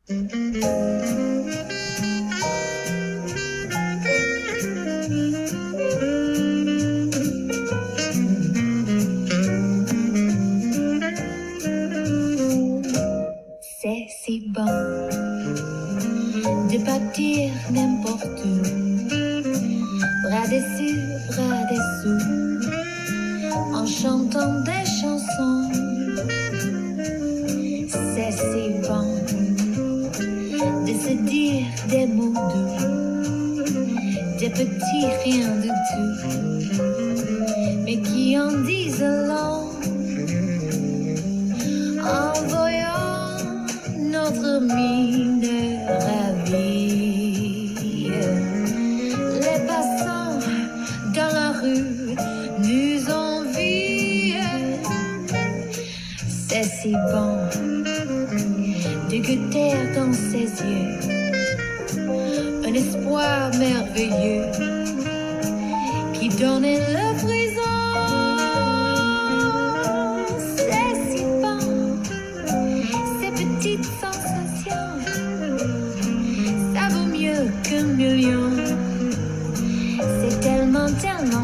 C'est si bon de partir n'importe où, bras dessus, bras dessous, en chantant des chansons. C'est si bon de se dire des mots doux, des petits riens de tout, mais qui en disent long. En voyant notre mine ravie, les passants dans la rue nous envient. C'est si bon de goûter dans ses yeux un espoir merveilleux qui donnait le frisson. C'est si bon, ces petites sensations, ça vaut mieux qu'un million. C'est tellement, tellement